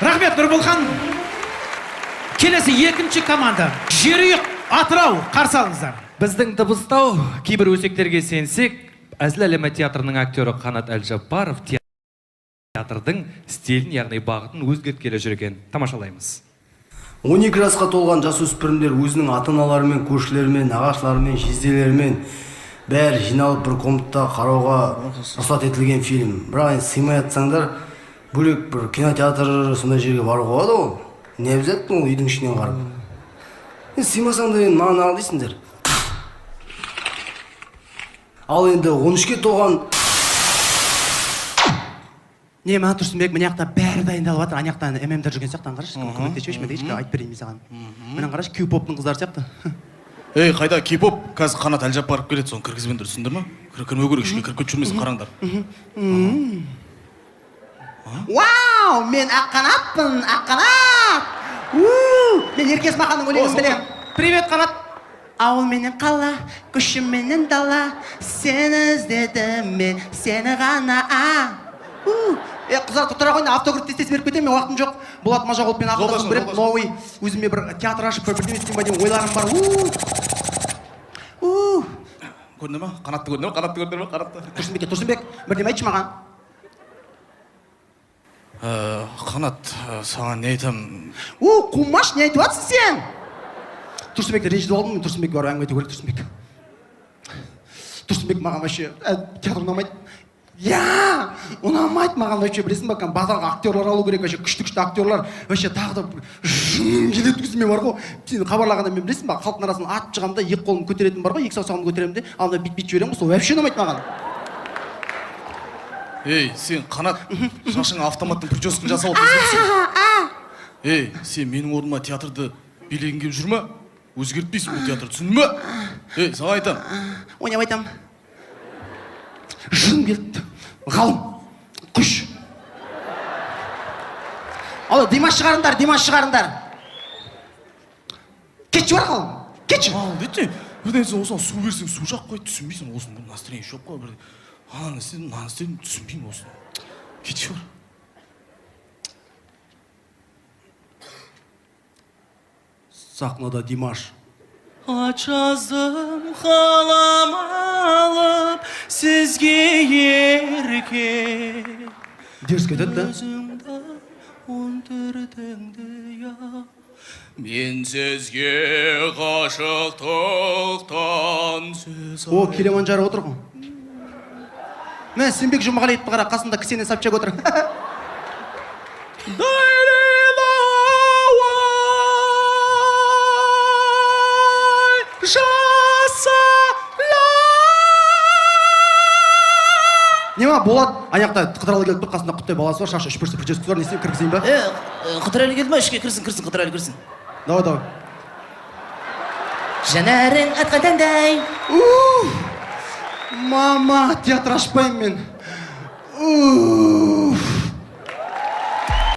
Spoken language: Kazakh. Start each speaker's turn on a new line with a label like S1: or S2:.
S1: Рахмет, Нұрболхан. Келесі екінші команда. Жерұйық, Атырау, қарсы алыңыздар.
S2: Біздің дыбыстау кейбір өсектерге сенсек, Әзіл әлемі театрының актері Қанат Әлжаппаров театрдың стилін, яғни бағытын өзгерткелі жүрген. Тамашалаймыз.
S3: 12 жасқа толған жасөспірімдер өзінің ата-аналарымен, көршілерімен, ағашыларымен, жезделерімен бәрі жиналып бір комнатта қарауға рұқсат етілген фильм. Бірақ сыймай жатсаңдар, бөлек бір кинотеатр сондай жерге баруға болады ғой. Не обязательно ол үйдің ішінен қарап. Сыймасаң да маған ал дейсіңдер. Ал енді 13-ке толған...
S1: Не, маған Тұрсынбек, мына жақта бәрі дайындалып жатыр. Ана жақтан ММдер жүрген сияқтан қарашы, көмектесіп мен ешкім айтып берейін саған. Мына қарашы, кей-поптың қыздары сияқты.
S4: Ей, қайда кей-поп? Қазір Қанат Әлжаппаров келеді, соны кіргізбеңдер, түсіндір ме? Кірмеу керек, ішке кіріп жүрмесін, қараңдар.
S1: Вау, мен Аққанатпын, Аққанат! Мен Еркес Маханның өлеңін білемін. Привет, Қанат! Ауыл менен қала, күшім менен дала, сені іздедім мен, сені ғана. Қыздар, тұра қойында автограф тестесі беріп кетемін, мен уақытым жоқ. Болат Мажағұлов пен ақылдасын біріп, новый, өзіме бір театр ашып, бірден істейін ба деймін, ойларым бар.
S4: Көрді ме? Қанатты көрді ме? Қанатты көрді ме? Қанатты.
S1: Тұрсынбек, бірден айтшы маған.
S4: Қанат, саған не айтам?
S1: Қумаш, не айтып жатсың сен? Тұрсынбекті ренжітіп алдым, мен Тұрсынбекке барып әңгіме айту керек, Тұрсынбек. Тұрсынбек маған вообще театр ұнамайды. Ұнамайды маған вообще, білесің ба, базарға актерлар алу керек, вообще күшті актерлар, вообще тағы да жыным келеді күзіме бар ғой. Сені хабарлағанда мен білесің ба, халықтың арасынан атып шығамын да, екі қолым көтеретін бар ғой, екі саусағымды көтеремін де, алдында бит-бит жіберемін, сол вообще ұнамайды маған.
S4: Ей, сен Қанат, шашың автоматтың прическасын жасап отырсың. Ей, сен менің орныма театрды билегің келіп жүр ме? Өзгертпейсің бұл театрды, түсіндің ме? Ей, саған айтам.
S1: Ойнап айтам. Жыным келді. Ғалым, күш. Алло, Димаш шығарындар. Кетші бар ғалым, кетші.
S4: Ал, дейті, бірден сен осыған су берсең, су жақ қой, түсінбейсің, осының бұл настроение жоқ қой, бірден. Наны істедім, түсінбеймін осыны. Кетші бар.
S3: Сахнада Димаш.
S5: Ат жаздым қалам алып сізге ерке.
S1: Дерзко айтады да?
S5: Өзіңді ұнтырдыңды я. Мен сізге ғашықтықтан сөз
S1: О, Килиманджаро отыр ғой. Мә, Сенбек Жұмағалиевті қара, қасында Ксения Собчак отыр. Нема, Болат, аяқта Қыдырәлі келіп тұр, қасында құттай баласы бар, шашы 3 прическасы бар, не істеймін, кіргізейін ба?
S5: Қыдырәлі келді ма? Ішке кірсін, Қыдырәлі кірсін.
S1: Давай.
S5: Жанарың атқан таңдай.
S1: Мама, театр ашпаймын мен.